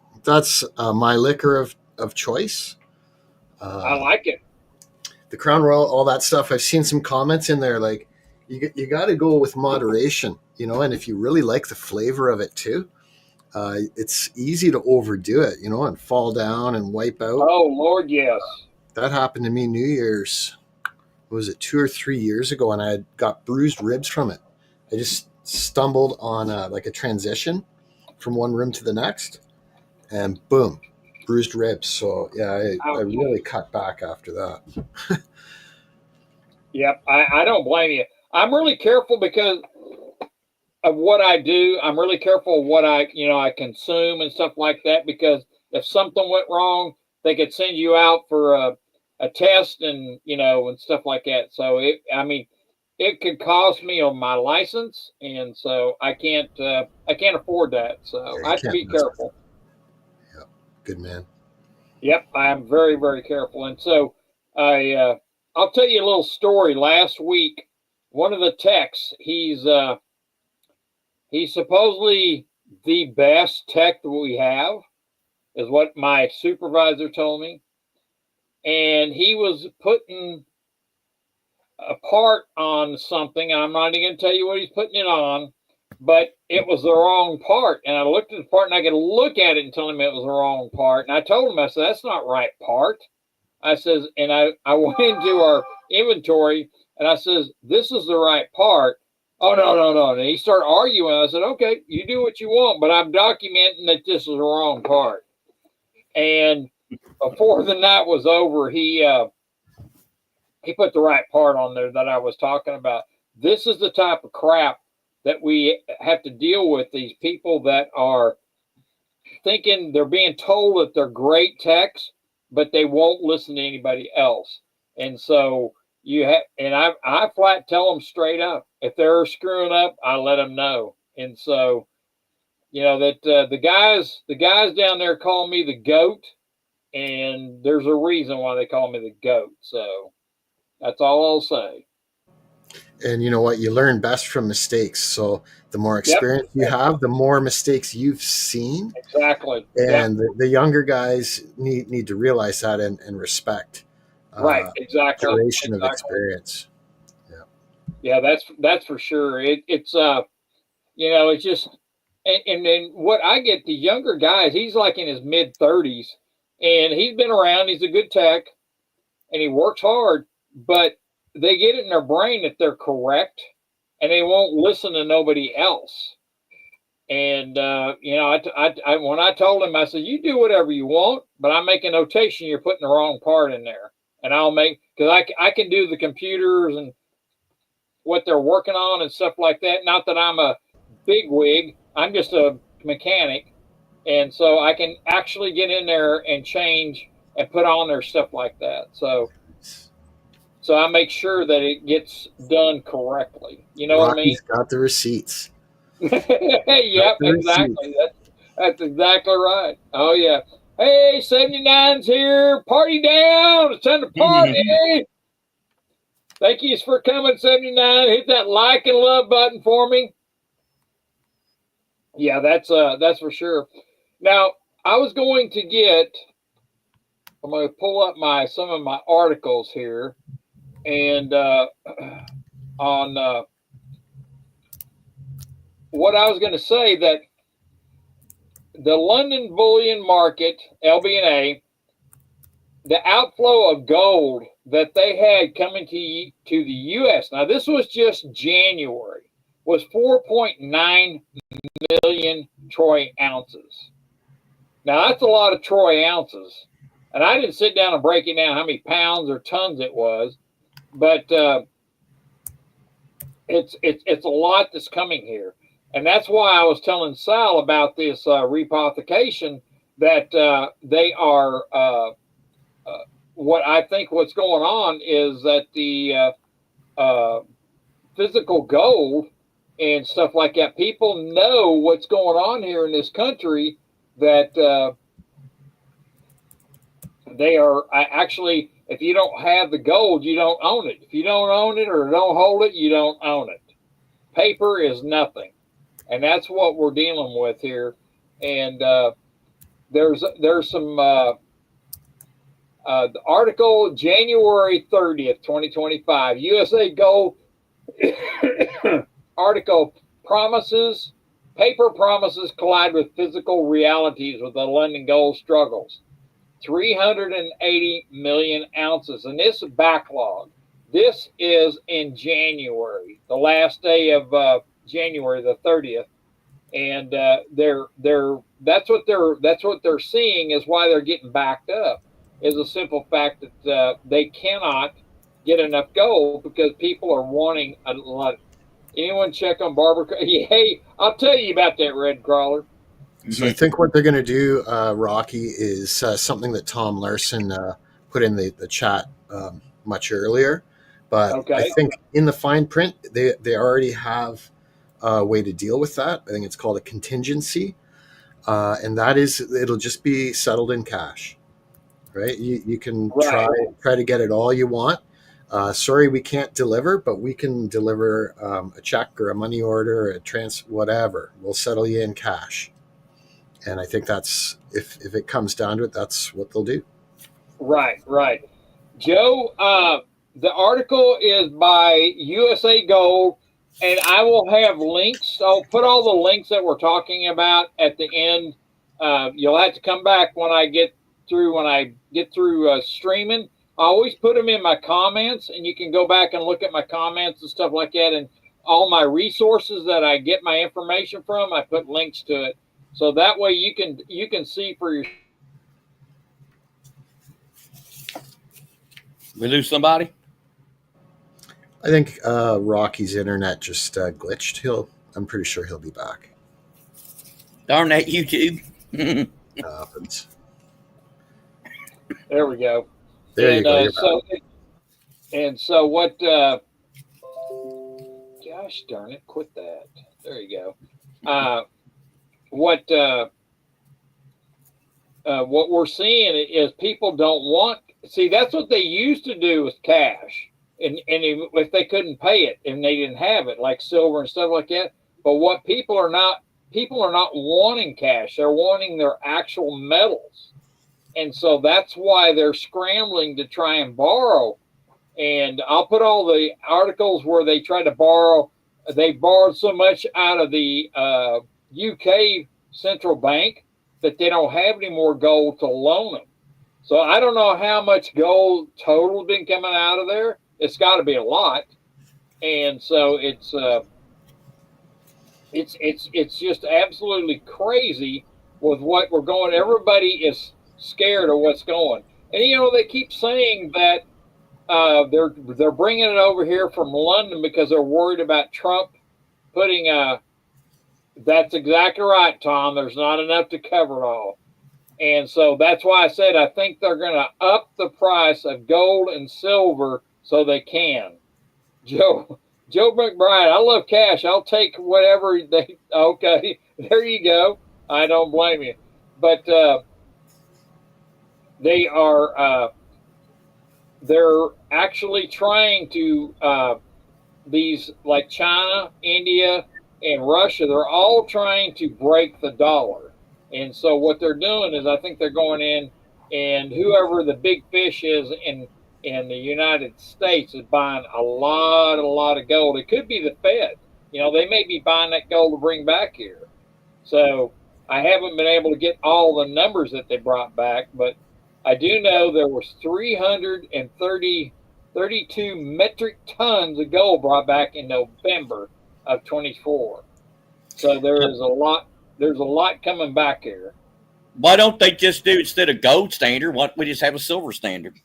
my liquor of choice. I like it. The Crown Royal, all that stuff. I've seen some comments in there like you got to go with moderation, and if you really like the flavor of it too, it's easy to overdo it, and fall down and wipe out. Oh, Lord, yes. That happened to me New Year's, was it 2 or 3 years ago, and I had got bruised ribs from it. I just stumbled on a transition from one room to the next, and boom, bruised ribs. So yeah, I really cut back after that. Yep, I don't blame you. I'm really careful because of what I do. I'm really careful of what I consume and stuff like that, because if something went wrong, they could send you out for a test and and stuff like that. So it could cost me on my license, and so I can't afford that. So I have to be careful. Yep, good man. Yep, I am very, very careful, and so I'll tell you a little story. Last week, one of the techs, he's supposedly the best tech that we have, is what my supervisor told me. And he was putting a part on something. I'm not even going to tell you what he's putting it on, but it was the wrong part. And I looked at the part, and I could look at it and tell him it was the wrong part. And I told him, I said, that's not right part. I says, and I went into our inventory, and I says, this is the right part. Oh, no. And he started arguing. I said, okay, you do what you want, but I'm documenting that this is the wrong part. And before the night was over, he put the right part on there that I was talking about. This is the type of crap that we have to deal with, these people that are thinking they're being told that they're great techs, but they won't listen to anybody else. And so you have, and I flat tell them straight up, if they're screwing up, I let them know. And so, that the guys down there call me the goat, and there's a reason why they call me the goat. So that's all I'll say. And you know what? You learn best from mistakes. So the more experience you have, the more mistakes you've seen. Exactly. And the younger guys need to realize that and respect. Right. Exactly. Duration of experience. Yeah. That's for sure. It's just, and then what I get, the younger guys, he's like in his mid 30s, and he's been around. He's a good tech, and he works hard, but they get it in their brain that they're correct, and they won't listen to nobody else. And when I told him, I said, "You do whatever you want, but I make a notation. You're putting the wrong part in there, and I'll make, because I can do the computers and what they're working on and stuff like that. Not that I'm a big wig. I'm just a mechanic, and so I can actually get in there and change and put on their stuff like that. So I make sure that it gets done correctly. You know what I mean? Rocky's got the receipts. Yep, exactly. That's exactly right. Oh yeah. Hey, 79's here. Party down. It's time to party. Thank you for coming, 79. Hit that like and love button for me. Yeah, that's for sure. Now, I was going to I'm going to pull up some of my articles here, and on what I was going to say, that the London bullion market, LBNA, the outflow of gold that they had coming to the U.S. Now, this was just January, was 4.9 million troy ounces. Now, that's a lot of troy ounces. And I didn't sit down and break it down how many pounds or tons it was, but it's a lot that's coming here. And that's why I was telling Sal about this rehypothecation, that they are what I think what's going on is that the physical gold and stuff like that, people know what's going on here in this country, that they are actually, if you don't have the gold, you don't own it. If you don't own it or don't hold it, you don't own it. Paper is nothing. And that's what we're dealing with here. And there's some the article, January 30th, 2025, USA Gold article, paper promises collide with physical realities with the London gold struggles. 380 million ounces. And this backlog, this is in January, the last day of January the 30th. And that's what they're seeing is why they're getting backed up, is a simple fact that they cannot get enough gold because people are wanting a lot. Anyone check on Barbara? Hey, I'll tell you about that red crawler. So I think what they're going to do, Rocky, is something that Tom Larson put in the chat much earlier. But okay. I think in the fine print, they already have a way to deal with that. I think it's called a contingency. And that is, it'll just be settled in cash, right? You can try to get it all you want. Sorry, we can't deliver, but we can deliver a check or a money order, whatever. We'll settle you in cash. And I think that's, if it comes down to it, that's what they'll do. Right. Joe, the article is by USA Gold, and I will have links. I'll put all the links that we're talking about at the end. You'll have to come back when I get through streaming. I always put them in my comments, and you can go back and look at my comments and stuff like that. And all my resources that I get my information from, I put links to it. So that way you can see for your. We lose somebody? I think Rocky's internet just glitched. He'll I'm pretty sure he'll be back. Darn that YouTube. Happens. There we go. There you go. You're So what? Gosh darn it! Quit that. There you go. What we're seeing is people don't want. See, that's what they used to do with cash, and if they couldn't pay it and they didn't have it, like silver and stuff like that. But what people are not wanting cash. They're wanting their actual metals, and so that's why they're scrambling to try and borrow. And I'll put all the articles where they try to borrow. They borrowed so much out of the UK central bank that they don't have any more gold to loan them. So I don't know how much gold total been coming out of there. It's got to be a lot, and so it's just absolutely crazy with what we're going. Everybody is scared of what's going, and they keep saying that they're bringing it over here from London because they're worried about Trump putting That's exactly right, Tom. There's not enough to cover it all. And so that's why I said I think they're going to up the price of gold and silver so they can. Joe McBride, I love cash. I'll take whatever they. Okay, there you go. I don't blame you. But they are. They're actually trying to. These like China, India, and Russia. They're all trying to break the dollar. And so what they're doing is I think they're going in, and whoever the big fish is in the United States is buying a lot of gold. It could be the Fed. They may be buying that gold to bring back here. So I haven't been able to get all the numbers that they brought back, but I do know there was 332 metric tons of gold brought back in November of 24. So there is a lot. There's a lot coming back here. Why don't they just do, instead of gold standard, why don't we just have a silver standard?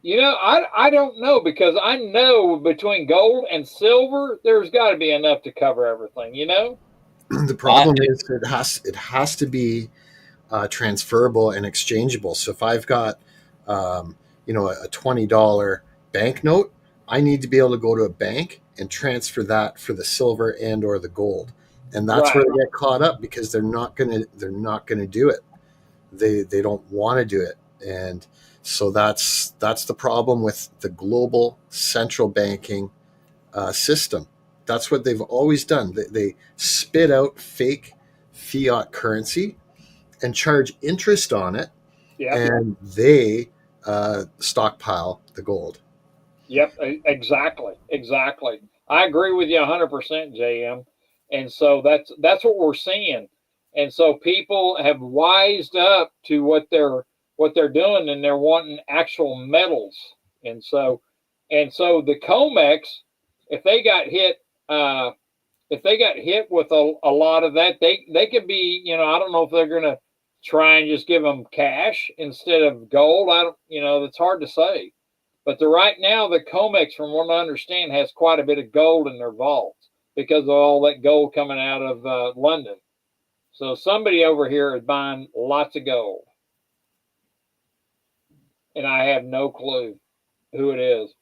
I don't know, because I know between gold and silver, there's got to be enough to cover everything. The problem is it has to be transferable and exchangeable. So if I've got a $20 banknote, I need to be able to go to a bank and transfer that for the silver and or the gold. And that's Right. where they get caught up, because they're not gonna do it. They don't want to do it. And so that's the problem with the global central banking system. That's what they've always done. They spit out fake fiat currency and charge interest on it, and they stockpile the gold. Yep, exactly. I agree with you 100%, JM. And so that's what we're seeing. And so people have wised up to what they're doing, and they're wanting actual metals. And so the COMEX, if they got hit with a lot of that, they could be, I don't know if they're going to try and just give them cash instead of gold. It's hard to say. But right now, the COMEX, from what I understand, has quite a bit of gold in their vaults because of all that gold coming out of London. So somebody over here is buying lots of gold. And I have no clue who it is.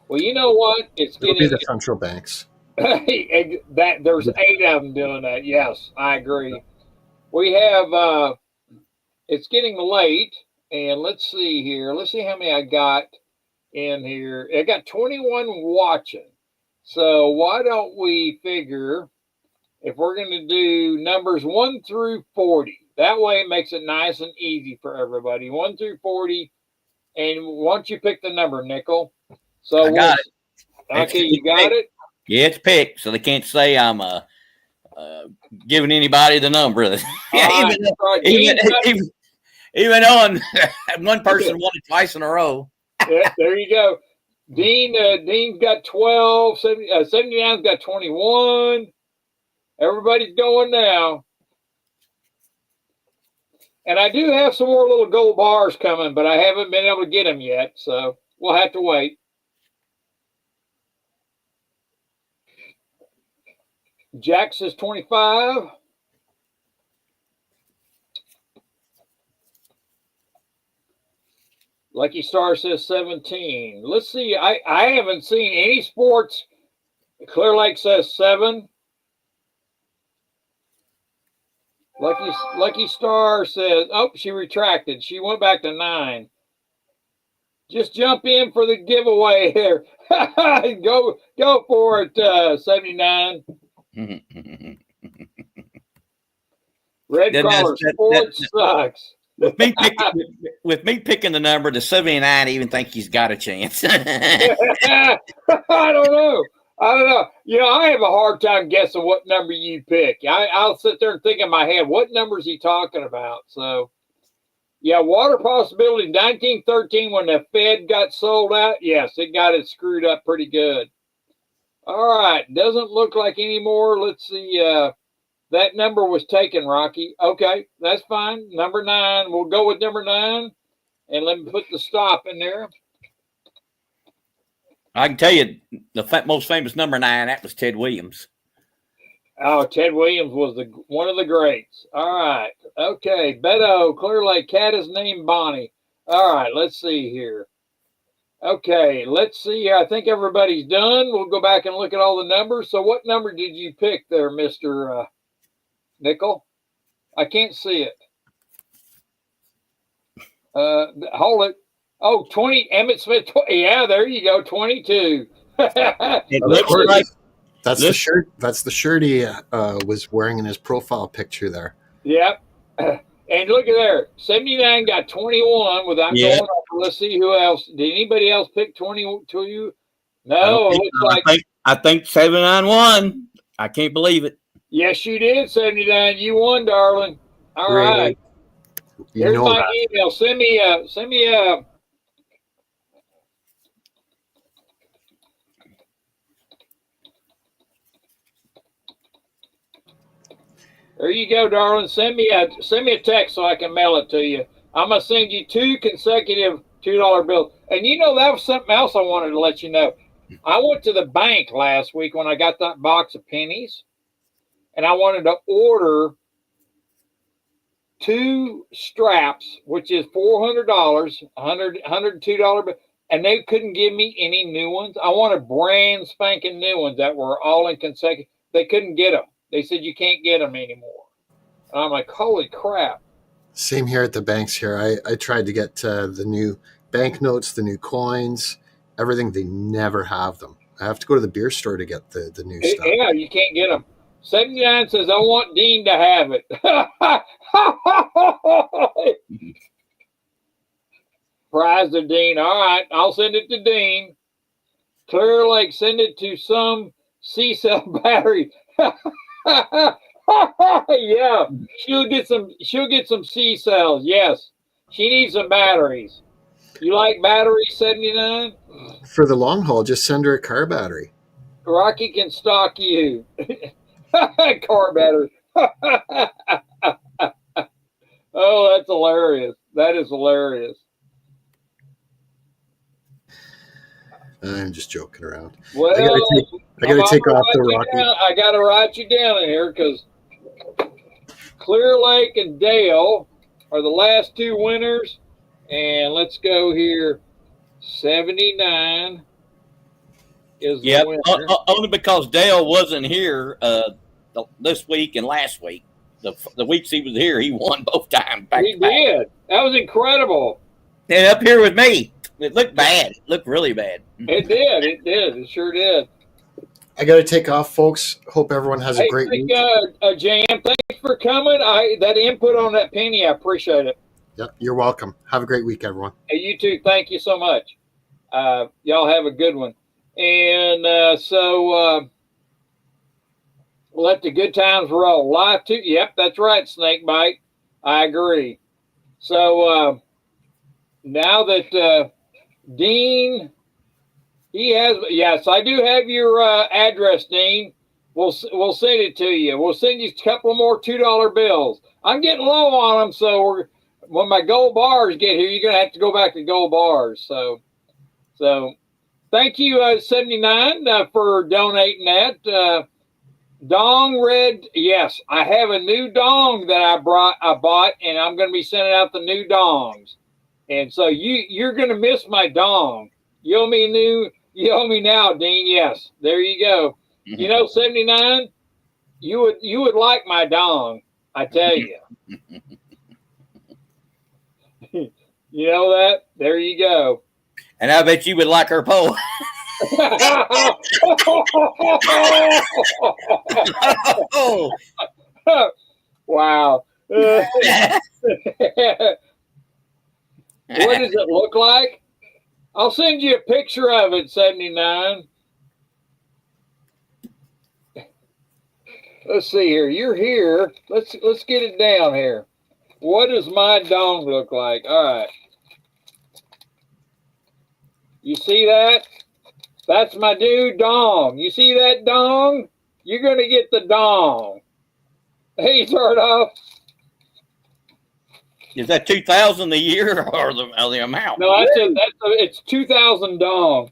Well, you know what? It'll be the central banks. There's 8 of them doing that. Yes, I agree. We have, it's getting late. And let's see here. Let's see how many I got in here. I got 21 watching. So why don't we figure if we're going to do numbers 1 through 40. That way it makes it nice and easy for everybody. 1 through 40. And once you pick the number, Nickel. So I got it. Okay, you got it? Yeah, it's picked. So they can't say I'm giving anybody the number. Even on one person won it twice in a row. Yeah, there you go. Dean's got 12. 79's got 21. Everybody's going now. And I do have some more little gold bars coming, but I haven't been able to get them yet. So we'll have to wait. Jack says 25. Lucky Star says 17. Let's see. I haven't seen any sports. Clear Lake says 7. Lucky Star says, oh, she retracted. She went back to 9. Just jump in for the giveaway here. Go for it, 79. Red collar sports sucks. With me picking the number, the 79, I even think he's got a chance. I don't know. You know, I have a hard time guessing what number you pick. I'll sit there and think in my head, what number is he talking about? So, yeah, water possibility 1913 when the Fed got sold out. Yes, it got it screwed up pretty good. All right, doesn't look like any more. Let's see. That number was taken, Rocky. Okay, that's fine. Number 9. We'll go with number 9. And let me put the stop in there. I can tell you the most famous number 9, that was Ted Williams. Oh, Ted Williams was one of the greats. All right. Okay, Beto, Clear Lake, cat is named Bonnie. All right, let's see here. Okay, let's see. I think everybody's done. We'll go back and look at all the numbers. So what number did you pick there, Mr. Nickel? I can't see it. Hold it. Oh, 20. Emmett Smith. Yeah, there you go. 22. It looks like that's the shirt. That's the shirt he was wearing in his profile picture there. Yep. And look at there. 79 got 21 without going up. Let's see who else. Did anybody else pick 22? No. I think 79 won. I can't believe it. Yes, you did, 79. You won, darling. All Really? right. Here's my email. Send me a. There you go, darling. Send me a text so I can mail it to you. I'm gonna send you 2 consecutive $2 bills. And you know, that was something else I wanted to let you know. I went to the bank last week when I got that box of pennies, and I wanted to order 2 straps, which is $400, $102, and they couldn't give me any new ones. I wanted brand spanking new ones that were all in consecutive. They couldn't get them. They said you can't get them anymore. And I'm like, holy crap. Same here at the banks here. I tried to get the new banknotes, the new coins, everything. They never have them. I have to go to the beer store to get the new stuff. Yeah, you can't get them. 79 says, I want Dean to have it. Prize to Dean. All right, I'll send it to Dean. Clear Lake, send it to some C-cell battery. Yeah, she'll get some C cells. Yes, she needs some batteries. You like batteries, 79? For the long haul, just send her a car battery. Rocky can stock you. Car battery. Oh, that's hilarious. That is hilarious. I'm just joking around. Well, I gotta take off the Rocky. I gotta write you down in here because Clear Lake and Dale are the last 2 winners. And let's go here. 79 is the winner. Only because Dale wasn't here this week and last week. The weeks he was here, he won both times. He did. That was incredible. And up here with me, it looked bad. It looked really bad. It did. It did. It sure did. I got to take off, folks. Hope everyone has a great week. Jam, thanks for coming. That input on that penny, I appreciate it. Yep, you're welcome. Have a great week, everyone. Hey, you too. Thank you so much. Y'all have a good one. And so let the good times roll. Live too. Yep, that's right, Snakebite. I agree. So now that Dean, he has, yes, I do have your address, Dean. We'll send it to you. We'll send you a couple more $2 bills. I'm getting low on them, so when my gold bars get here, you're gonna have to go back to gold bars. So thank you, 79, for donating that. Dong red. Yes, I have a new dong that I bought, and I'm going to be sending out the new dongs. And so you're going to miss my dong. You owe me now, Dean. Yes, there you go. Mm-hmm. You know, 79. You would like my dong. I tell you. You know that? There you go. And I bet you would like her pole. Oh. Wow. What does it look like? I'll send you a picture of it, 79. Let's see here. You're here. Let's get it down here. What does my dong look like? All right. You see that? That's my new dong. You see that dong? You're going to get the dong. Hey, start off. Is that 2,000 a year or the amount? No, it's 2,000 dong.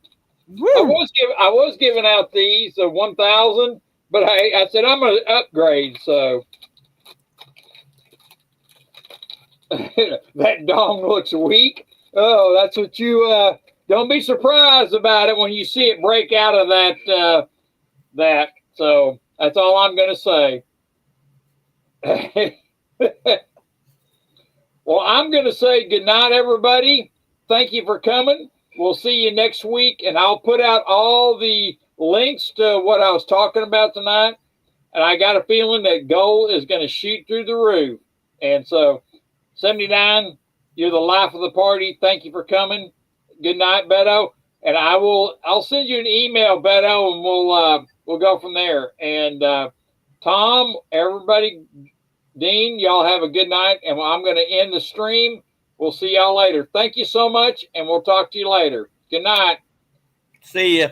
I was giving out these 1,000, but I said I'm going to upgrade. So that dong looks weak. Oh, that's what you. Don't be surprised about it when you see it break out of that. So that's all I'm going to say. Well, I'm going to say good night, everybody. Thank you for coming. We'll see you next week, and I'll put out all the links to what I was talking about tonight. And I got a feeling that gold is going to shoot through the roof. And so, 79, you're the life of the party. Thank you for coming. Good night, Beto. And I'll send you an email, Beto, and we'll go from there. And Tom, everybody, Dean, y'all have a good night. And I'm going to end the stream. We'll see y'all later. Thank you so much, and we'll talk to you later. Good night. See ya.